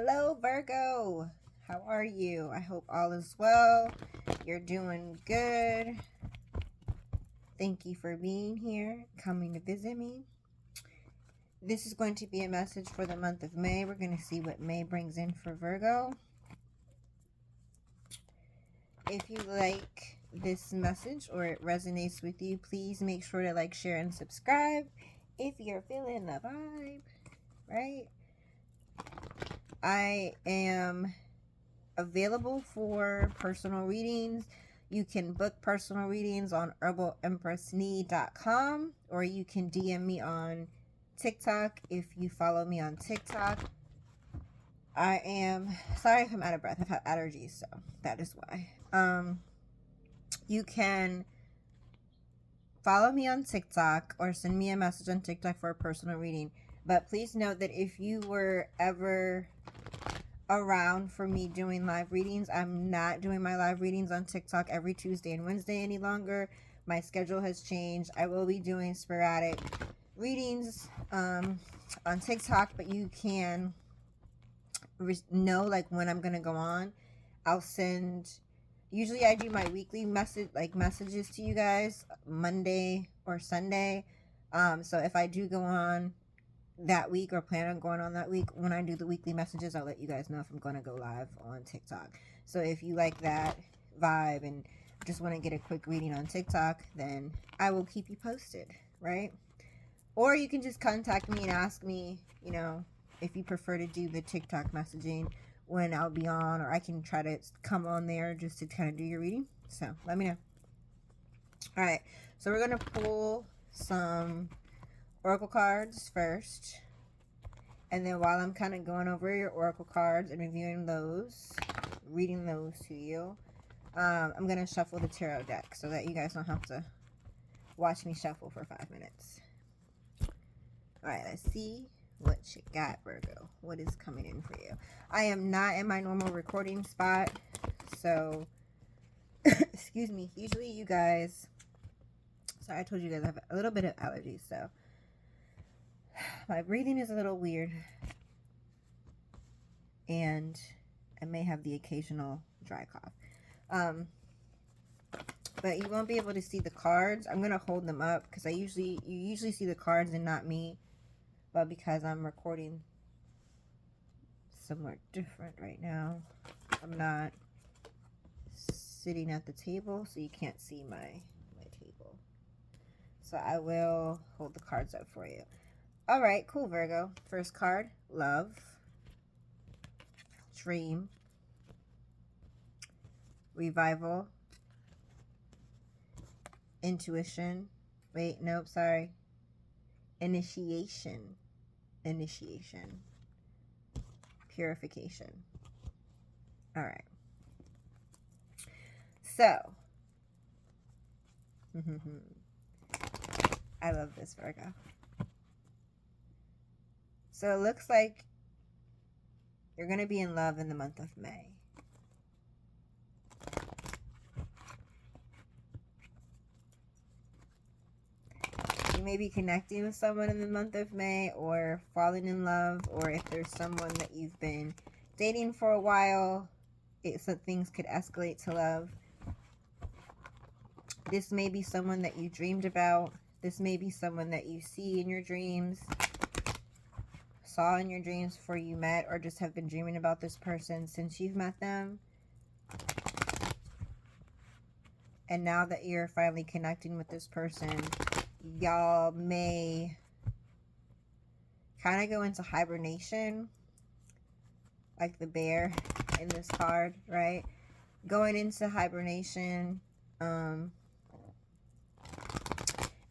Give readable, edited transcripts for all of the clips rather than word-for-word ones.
Hello, Virgo. How are you? I hope all is well. You're doing good. Thank you for being here, coming to visit me. This is going to be a message for the month of May. We're going to see what May brings in for Virgo. If you like this message or it resonates with you, please make sure to like, share, and subscribe if you're feeling the vibe, right? I am available for personal readings. You can book personal readings on herbalempressnee.com, or you can DM me on TikTok if you follow me on TikTok. I am sorry if I'm out of breath. I've had allergies, so that is why. You can follow me on TikTok or send me a message on TikTok for a personal reading. But please note that if you were ever around for me doing live readings, I'm not doing my live readings on TikTok every Tuesday and Wednesday any longer. My schedule has changed. I will be doing sporadic readings on TikTok, but you can know like when I'm gonna go on. I'll send, usually I do my weekly messages to you guys Monday or Sunday. So if I do go on that week or plan on going on that week, when I do the weekly messages, I'll let you guys know if I'm going to go live on TikTok. So if you like that vibe and just want to get a quick reading on TikTok, then I will keep you posted, right? Or you can just contact me and ask me, if you prefer to do the TikTok messaging when I'll be on, or I can try to come on there just to kind of do your reading. So let me know. All right, so we're going to pull some oracle cards first, and then while I'm kind of going over your oracle cards and reviewing those, reading those to you, I'm going to shuffle the tarot deck so that you guys don't have to watch me shuffle for 5 minutes. Alright, let's see what you got, Virgo. What is coming in for you? I am not in my normal recording spot, so excuse me. Usually you guys, sorry, I told you guys I have a little bit of allergies, so my breathing is a little weird, and I may have the occasional dry cough. But you won't be able to see the cards. I'm gonna hold them up because you usually see the cards and not me, but because I'm recording somewhere different right now, I'm not sitting at the table, so you can't see my table. So I will hold the cards up for you. All right, cool, Virgo. First card, love, dream, revival, intuition. Wait, nope, sorry. Initiation, purification. All right. So, I love this, Virgo. So it looks like you're going to be in love in the month of May. You may be connecting with someone in the month of May, or falling in love, or if there's someone that you've been dating for a while, so things could escalate to love. This may be someone that you dreamed about. This may be someone that you see in your dreams, saw in your dreams before you met, or just have been dreaming about this person since you've met them. And now that you're finally connecting with this person, y'all may kind of go into hibernation, like the bear in this card, right? Going into hibernation,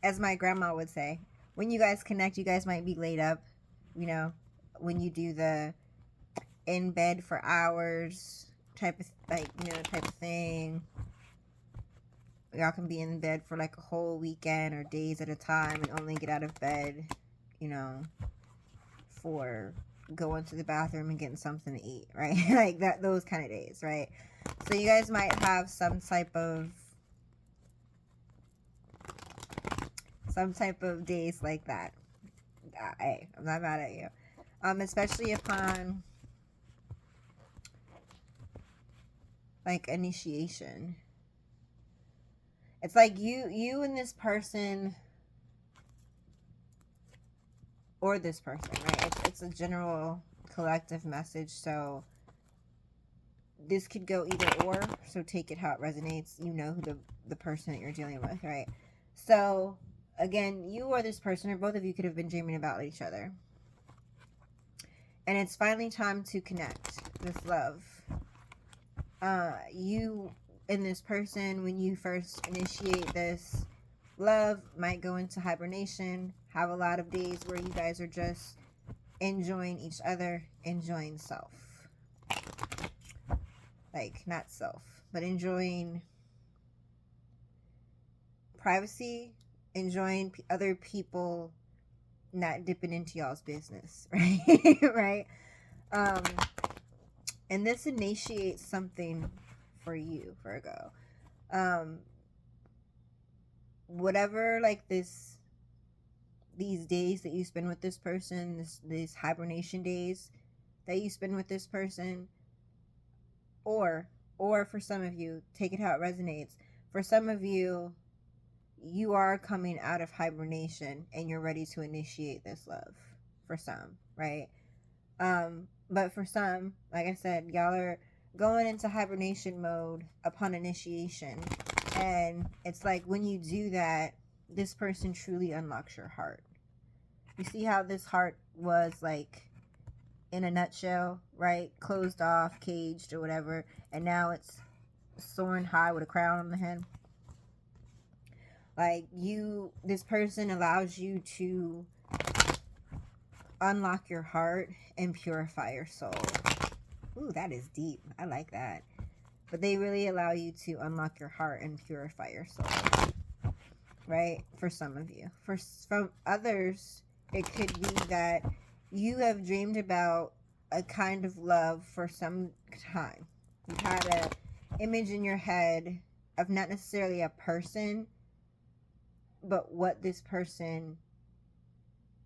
as my grandma would say, when you guys connect, you guys might be laid up, when you do the in bed for hours type of thing. Y'all can be in bed for like a whole weekend or days at a time and only get out of bed, for going to the bathroom and getting something to eat, right? Like that, those kind of days, right? So you guys might have some type of days like that. Hey, I'm not mad at you. Especially upon like initiation. It's like you and this person, or this person, right? It's a general collective message. So this could go either or. So take it how it resonates. You know who the person that you're dealing with, right? So again, you or this person, or both of you, could have been dreaming about each other. And it's finally time to connect this love. You and this person, when you first initiate this love, might go into hibernation, have a lot of days where you guys are just enjoying each other, enjoying self. Like, not self, but enjoying privacy, enjoying other people not dipping into y'all's business, right? Right? And this initiates something for you, Virgo. Whatever, like, these days that you spend with this person, these hibernation days that you spend with this person, or for some of you, take it how it resonates. For some of you, you are coming out of hibernation and you're ready to initiate this love. For some, right? But for some, like I said, y'all are going into hibernation mode upon initiation. And it's like when you do that, this person truly unlocks your heart. You see how this heart was, like, in a nutshell, right? Closed off, caged, or whatever. And now it's soaring high with a crown on the head. Like, this person allows you to unlock your heart and purify your soul. Ooh, that is deep. I like that. But they really allow you to unlock your heart and purify your soul. Right? For some of you. From others, it could be that you have dreamed about a kind of love for some time. You've had an image in your head of not necessarily a person, but what this person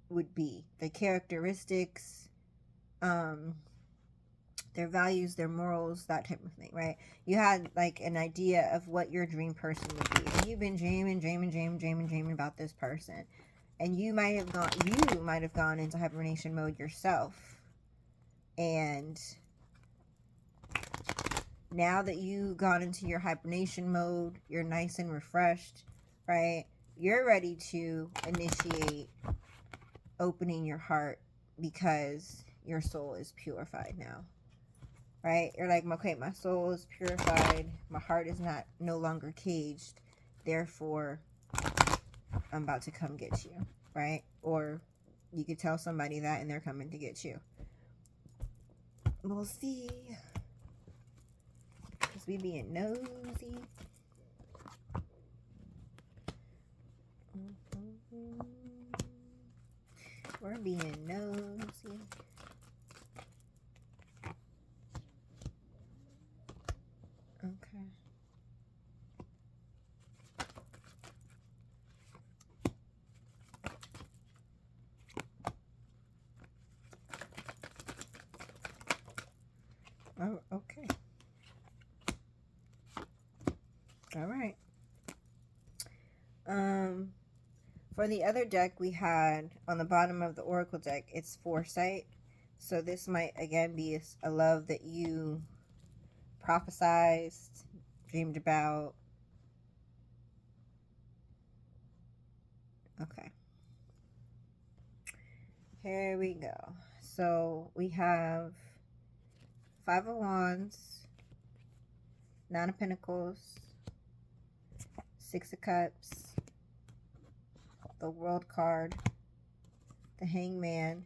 would be. The characteristics, their values, their morals, that type of thing, right? You had, like, an idea of what your dream person would be. And you've been dreaming about this person. And you might have gone into hibernation mode yourself. And now that you've gone into your hibernation mode, you're nice and refreshed, right? You're ready to initiate opening your heart because your soul is purified now, right? You're like, okay, my soul is purified. My heart is no longer caged. Therefore, I'm about to come get you, right? Or you could tell somebody that and they're coming to get you. We'll see. Because we being nosy. We're being nosy. Okay. Oh, okay. All right. For the other deck we had on the bottom of the Oracle deck, it's Foresight. So this might again be a love that you prophesized, dreamed about. Okay. Here we go. So we have Five of Wands, Nine of Pentacles, Six of Cups, the World card, the Hangman,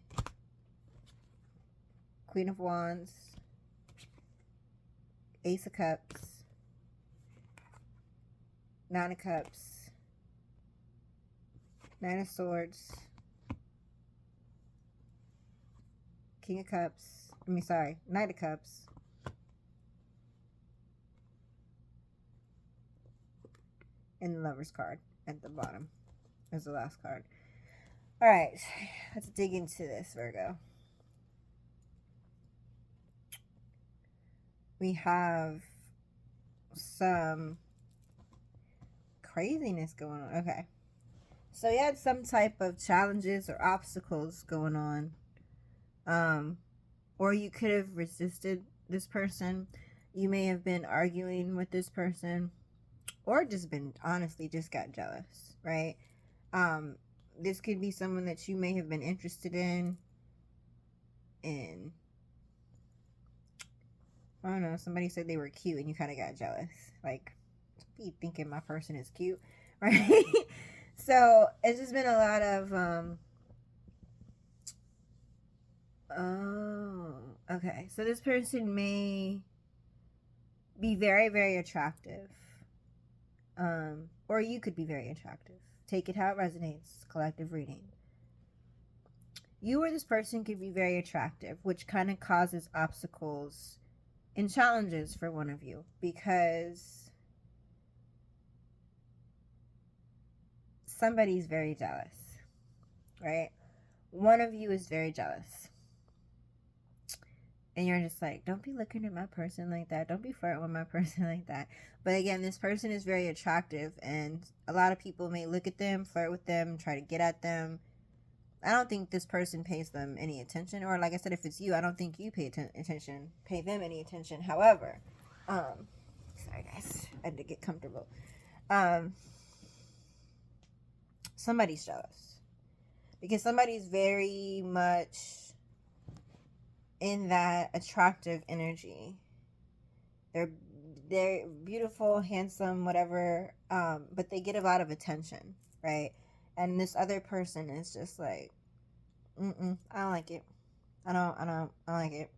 Queen of Wands, Ace of Cups, Nine of Cups, Nine of Swords, King of Cups, Knight of Cups, and the Lover's card at the bottom as the last card. Alright, let's dig into this, Virgo. We have some craziness going on. Okay. So you had some type of challenges or obstacles going on. Or you could have resisted this person. You may have been arguing with this person, or just been honestly just got jealous, right? This could be someone that you may have been interested in, and I don't know, somebody said they were cute and you kind of got jealous. Like, be thinking my person is cute, right? So it's just been a lot of oh, okay. So this person may be very, very attractive. Or you could be very attractive. Take it how it resonates. Collective reading. You or this person could be very attractive, which kind of causes obstacles and challenges for one of you, because somebody's very jealous, right? One of you is very jealous. And you're just like, don't be looking at my person like that. Don't be flirting with my person like that. But again, this person is very attractive, and a lot of people may look at them, flirt with them, try to get at them. I don't think this person pays them any attention. Or like I said, if it's you, I don't think you pay them any attention. However, sorry guys, I had to get comfortable. Somebody's jealous. Because somebody's very much in that attractive energy. They're beautiful, handsome, whatever, but they get a lot of attention, right? And this other person is just like, I don't like it. I don't like it.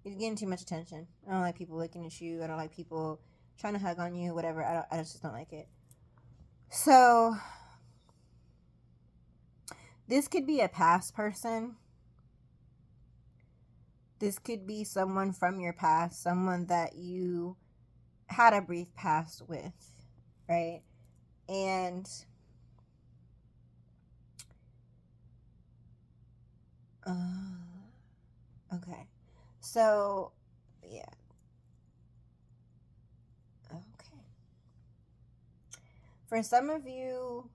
You're getting too much attention. I don't like people looking at you. I don't like people trying to hug on you, whatever. I just don't like it. So this could be a past person. This could be someone from your past, someone that you had a brief past with, right? And okay. So, yeah. Okay. For some of you,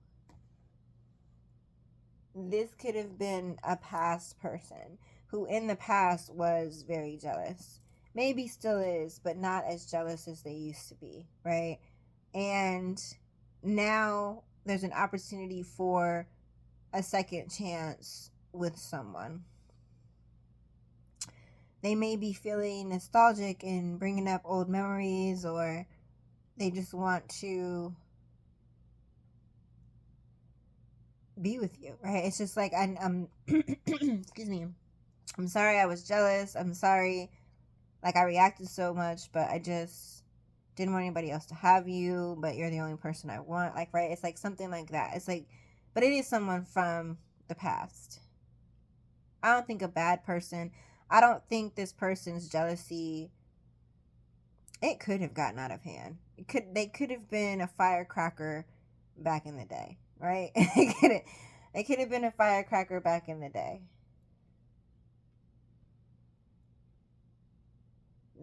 this could have been a past person who in the past was very jealous. Maybe still is, but not as jealous as they used to be, right? And now there's an opportunity for a second chance with someone. They may be feeling nostalgic and bringing up old memories, or they just want to be with you, right? It's just like, I'm excuse me, I'm sorry I was jealous. I'm sorry, like, I reacted so much, but I just didn't want anybody else to have you, but you're the only person I want. Like, right? It's like something like that. It's like, but it is someone from the past. I don't think a bad person. I don't think this person's jealousy, it could have gotten out of hand. They could have been a firecracker back in the day, right? They could have been a firecracker back in the day.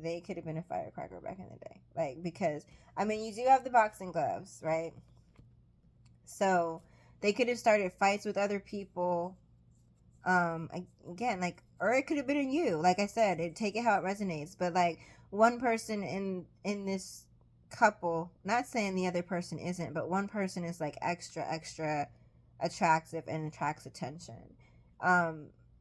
They could have been a firecracker back in the day. Like, because, I mean, you do have the boxing gloves, right? So they could have started fights with other people. Again, like, or it could have been in you. Like I said, take it how it resonates. But like, one person in this couple, not saying the other person isn't, but one person is like extra attractive and attracts attention.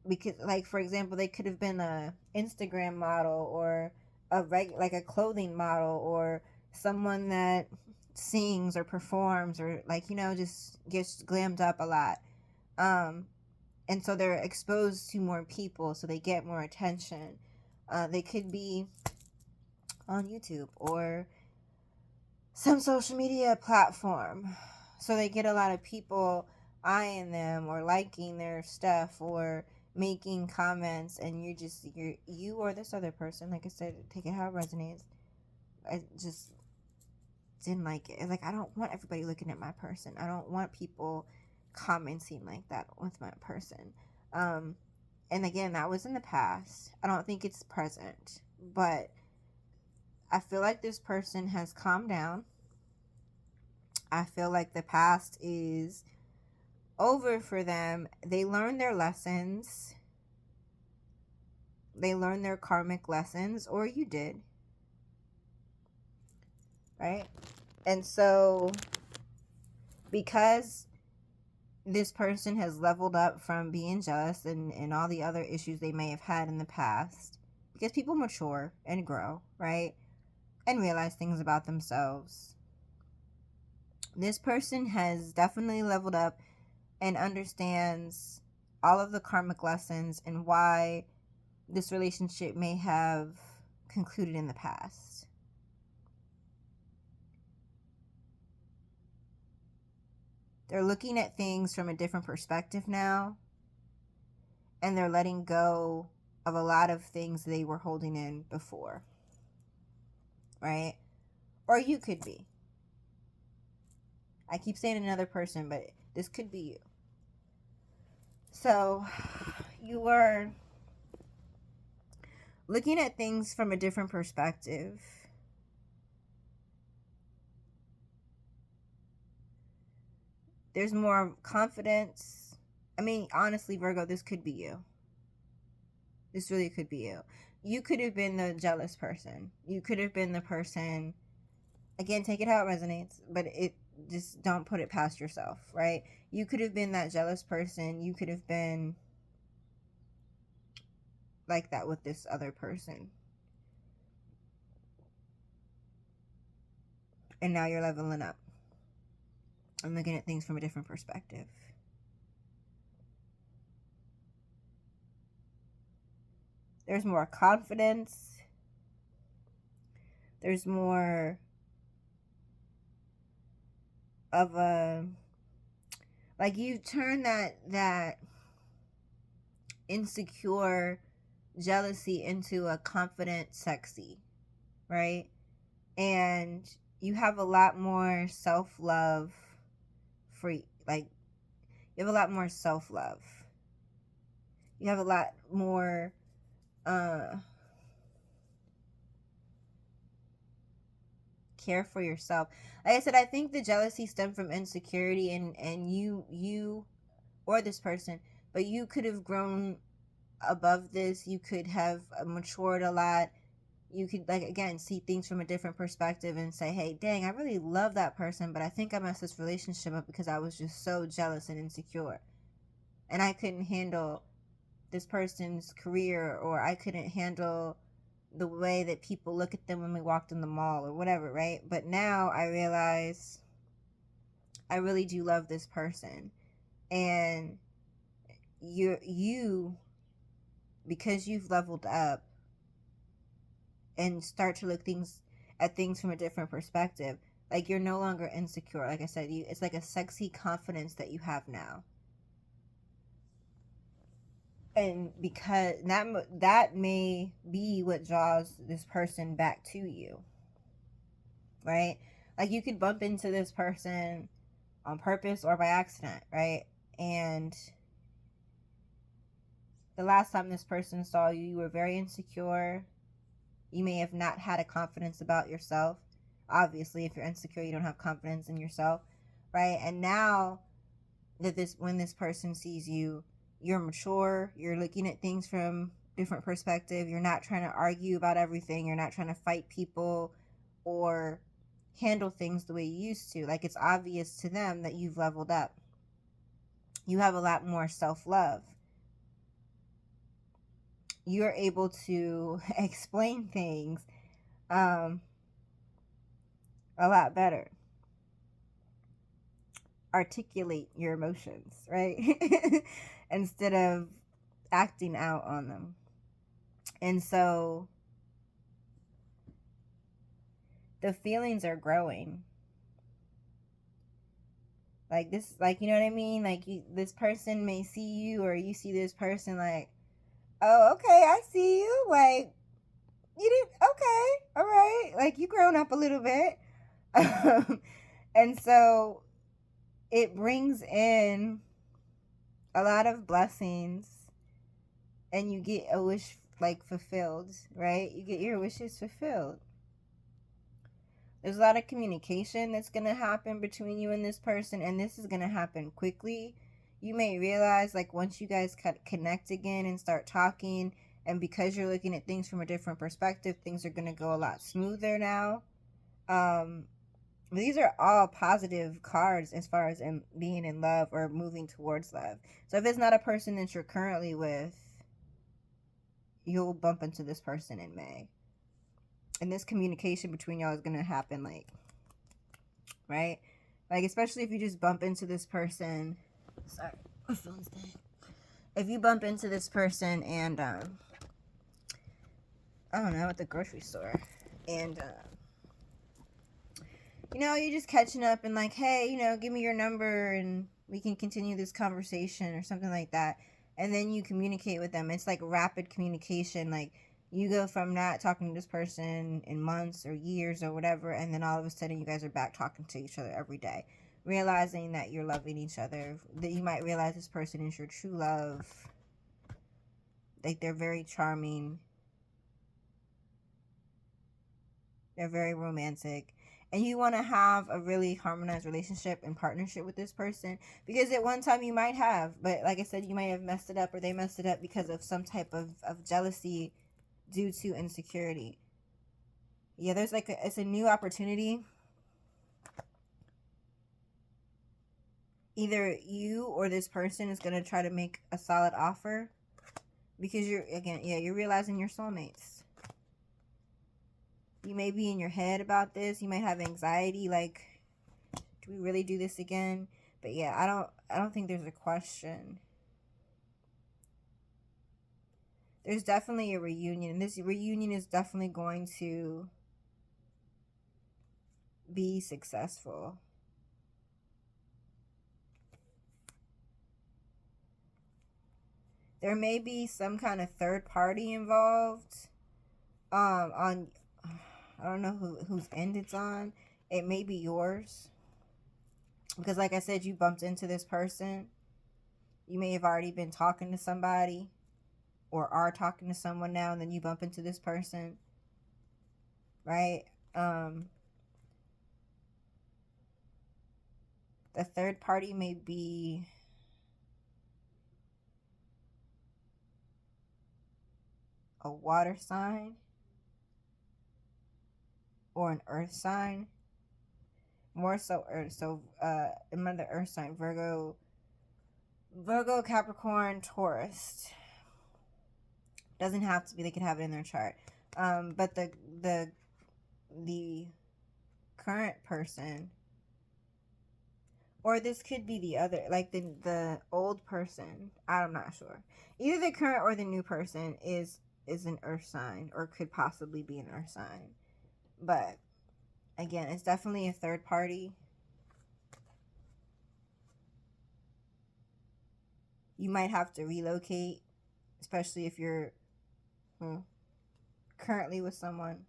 Because, like, for example, they could have been a Instagram model, or like a clothing model, or someone that sings or performs, or like, just gets glammed up a lot. And so they're exposed to more people, so they get more attention. They could be on YouTube or some social media platform, so they get a lot of people eyeing them or liking their stuff or making comments, and you or this other person, like I said, take it how it resonates. I just didn't like it. Like, I don't want everybody looking at my person. I don't want people commenting like that with my person. And again, that was in the past. I don't think it's present, but I feel like this person has calmed down. I feel like the past is over for them. They learned their lessons. They learned their karmic lessons, or you did. Right? And so, because this person has leveled up from being jealous and all the other issues they may have had in the past, because people mature and grow, right? And realize things about themselves. This person has definitely leveled up and understands all of the karmic lessons and why this relationship may have concluded in the past. They're looking at things from a different perspective now, and they're letting go of a lot of things they were holding in before, right? Or you could be. I keep saying another person, but this could be you. So you are looking at things from a different perspective. There's more confidence. I mean, honestly, Virgo, this could be you. This really could be you. You could have been the jealous person. You could have been the person, again, take it how it resonates, but it just don't put it past yourself, right? You could have been that jealous person. You could have been like that with this other person. And now you're leveling up. I'm looking at things from a different perspective. There's more confidence. There's more of a, like, you turn that insecure jealousy into a confident sexy, right? And you have a lot more self-love for, like, you have a lot more self-love. You have a lot more care for yourself. Like I said, I think the jealousy stemmed from insecurity, and you or this person, but you could have grown above this. You could have matured a lot. You could, like, again, see things from a different perspective and say, hey, dang, I really love that person, but I think I messed this relationship up because I was just so jealous and insecure, and I couldn't handle this person's career, or I couldn't handle the way that people look at them when we walked in the mall or whatever, right? But now I realize I really do love this person. And you because you've leveled up and start to look at things from a different perspective, like, you're no longer insecure. Like I said, it's like a sexy confidence that you have now. And because that may be what draws this person back to you, right? Like, you could bump into this person on purpose or by accident, right? And the last time this person saw you, you were very insecure. You may have not had a confidence about yourself. Obviously, if you're insecure, you don't have confidence in yourself, right? And now that when this person sees you, you're mature. You're looking at things from different perspective. You're not trying to argue about everything. You're not trying to fight people or handle things the way you used to. Like, it's obvious to them that you've leveled up. You have a lot more self-love. You're able to explain things a lot better. Articulate your emotions, right? Instead of acting out on them. And so the feelings are growing. Like, this, like, you know what I mean? Like, this person may see you, or you see this person, like, oh, okay, I see you. Like, you did, okay, all right. Like, you grown up a little bit. And so it brings in a lot of blessings, and you get a wish, like, fulfilled, right? You get your wishes fulfilled. There's a lot of communication that's going to happen between you and this person, and this is going to happen quickly. You may realize, like, once you guys connect again and start talking, and because you're looking at things from a different perspective, things are going to go a lot smoother now. These are all positive cards as far as being in love or moving towards love. So if it's not a person that you're currently with, you'll bump into this person in May. And this communication between y'all is going to happen, like, right? Like, especially if you just bump into this person. Sorry, my phone's dead. If you bump into this person and, I don't know, at the grocery store, and, you know, you're just catching up and like, hey, you know, give me your number and we can continue this conversation or something like that. And then you communicate with them. It's like rapid communication. Like, you go from not talking to this person in months or years or whatever, and then all of a sudden you guys are back talking to each other every day, realizing that you're loving each other, that you might realize this person is your true love. Like, they're very charming. They're very romantic. And you want to have a really harmonized relationship and partnership with this person, because at one time you might have, but like I said, you might have messed it up, or they messed it up because of some type of jealousy due to insecurity. Yeah, there's like it's a new opportunity. Either you or this person is going to try to make a solid offer, because you're realizing your soulmates. You may be in your head about this. You might have anxiety, like, do we really do this again? But yeah, I don't think there's a question. There's definitely a reunion, and this reunion is definitely going to be successful. There may be some kind of third party involved. On I don't know whose end it's on. It may be yours. Because like I said, you bumped into this person. You may have already been talking to somebody, or are talking to someone now, and then you bump into this person. Right? The third party may be a water sign or an earth sign. More so earth. So another earth sign, Virgo, Capricorn, Taurus. Doesn't have to be, they could have it in their chart. But the current person, or this could be the other, like the old person, I'm not sure. Either the current or the new person is an earth sign, or could possibly be an earth sign. But again, it's definitely a third party. You might have to relocate, especially if you're currently with someone.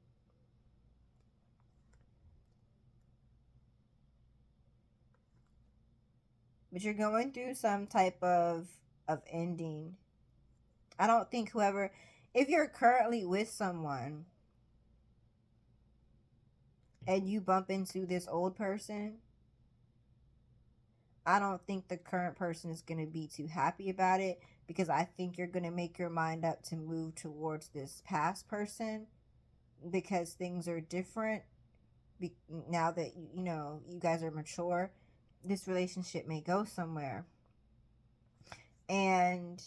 But you're going through some type of ending. I don't think if you're currently with someone and you bump into this old person, I don't think the current person is going to be too happy about it, because I think you're going to make your mind up to move towards this past person, because things are different now that you guys are mature. This relationship may go somewhere, and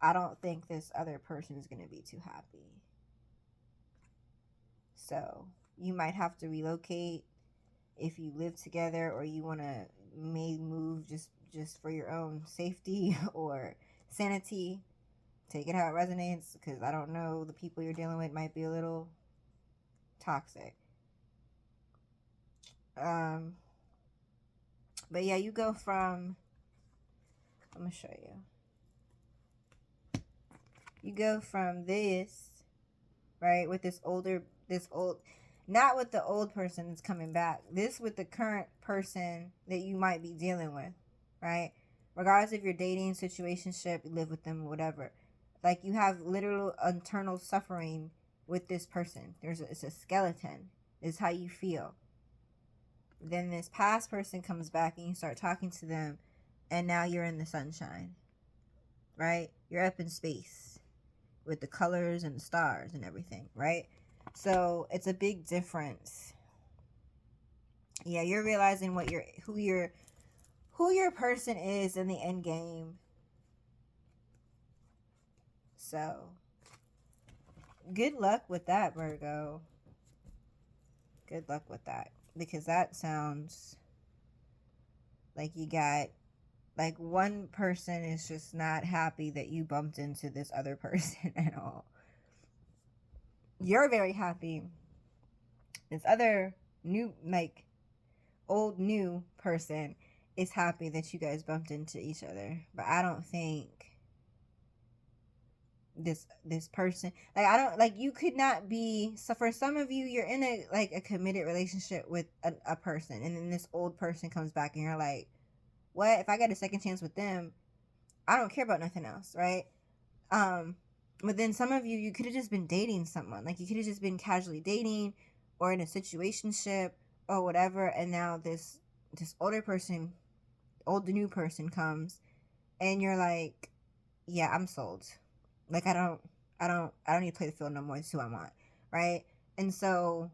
I don't think this other person is going to be too happy. So you might have to relocate if you live together, or you want to may move just for your own safety or sanity. Take it how it resonates, because I don't know, the people you're dealing with might be a little toxic. But yeah, you go from, I'm gonna show you. You go from this, right, with this old, not with the old person that's coming back. This with the current person that you might be dealing with, right? Regardless if you're dating, situationship, you live with them, whatever. Like, you have literal internal suffering with this person. It's a skeleton. It's how you feel. Then this past person comes back and you start talking to them, and now you're in the sunshine, right? You're up in space with the colors and the stars and everything, right? So it's a big difference. Yeah, you're realizing who your person is in the end game. So good luck with that, Virgo. Good luck with that, because that sounds like you got, like, one person is just not happy that you bumped into this other person at all. You're very happy. This other new, like, old new person is happy that you guys bumped into each other. But I don't think this person, like, I don't, like, you could not be, so for some of you, you're in a committed relationship with a person, and then this old person comes back and you're like, what? If I got a second chance with them, I don't care about nothing else, right? But then some of you could have just been dating someone. Like, you could have just been casually dating or in a situationship or whatever, and now this older person, old new person comes, and you're like, yeah, I'm sold. Like, I don't need to play the field no more. It's who I want, right? And so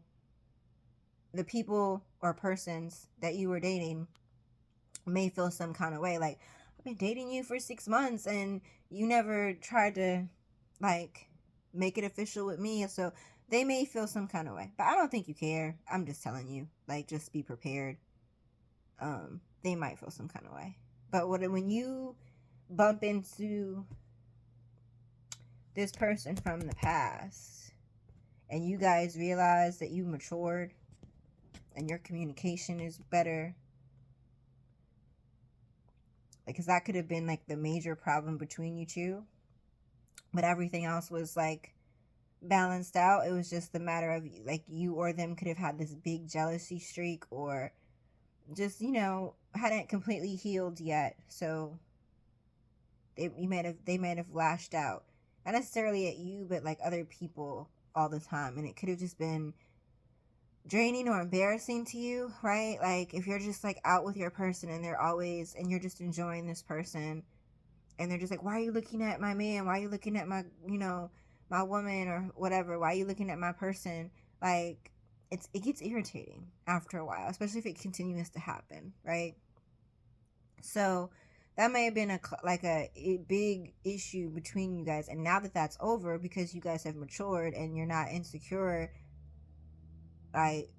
the people or persons that you were dating may feel some kind of way, like, I've been dating you for 6 months and you never tried to, like, make it official with me. So they may feel some kind of way, but I don't think you care. I'm just telling you, like, just be prepared. They might feel some kind of way, but when you bump into this person from the past and you guys realize that you matured and your communication is better, because that could have been, like, the major problem between you two, but everything else was, like, balanced out. It was just a matter of, like, you or them could have had this big jealousy streak, or just, hadn't completely healed yet. So they might have lashed out, not necessarily at you, but, like, other people all the time, and it could have just been draining or embarrassing to you, right? Like, if you're just, like, out with your person and and you're just enjoying this person, and they're just like, why are you looking at my man? Why are you looking at my, my woman or whatever? Why are you looking at my person? Like, it gets irritating after a while, especially if it continues to happen, right? So that may have been a big issue between you guys, and now that that's over, because you guys have matured and you're not insecure, like,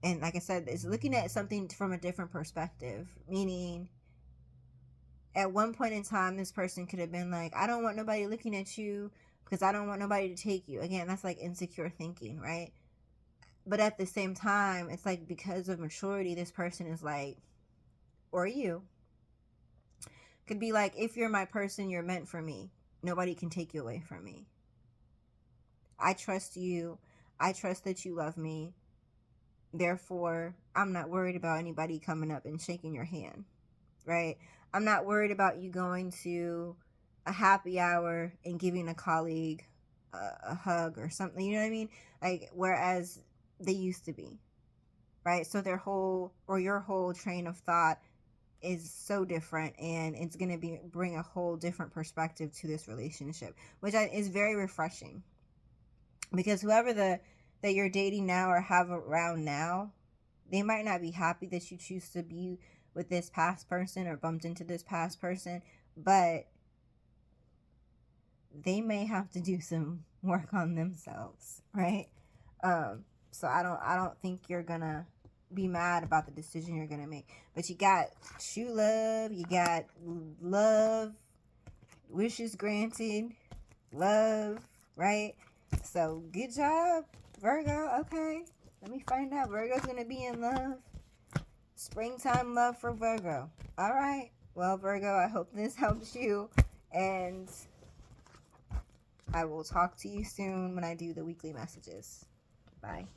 and like I said, it's looking at something from a different perspective, meaning at one point in time, this person could have been like, I don't want nobody looking at you because I don't want nobody to take you. Again, that's like insecure thinking, right? But at the same time, it's like, because of maturity, this person is like, or you could be like, if you're my person, you're meant for me. Nobody can take you away from me. I trust you. I trust that you love me. Therefore, I'm not worried about anybody coming up and shaking your hand, right? I'm not worried about you going to a happy hour and giving a colleague a hug or something, you know what I mean? Like, whereas they used to be, right? So your whole train of thought is so different, and it's going to bring a whole different perspective to this relationship, which is very refreshing, because whoever that you're dating now or have around now, they might not be happy that you choose to be with this past person or bumped into this past person, but they may have to do some work on themselves, right? So I don't think you're gonna be mad about the decision you're gonna make, but you got true love, you got love, wishes granted, love, right? So good job, Virgo. Okay, let me find out. Virgo's gonna be in love. Springtime love for Virgo. All right. Well, Virgo, I hope this helps you, and I will talk to you soon when I do the weekly messages. Bye.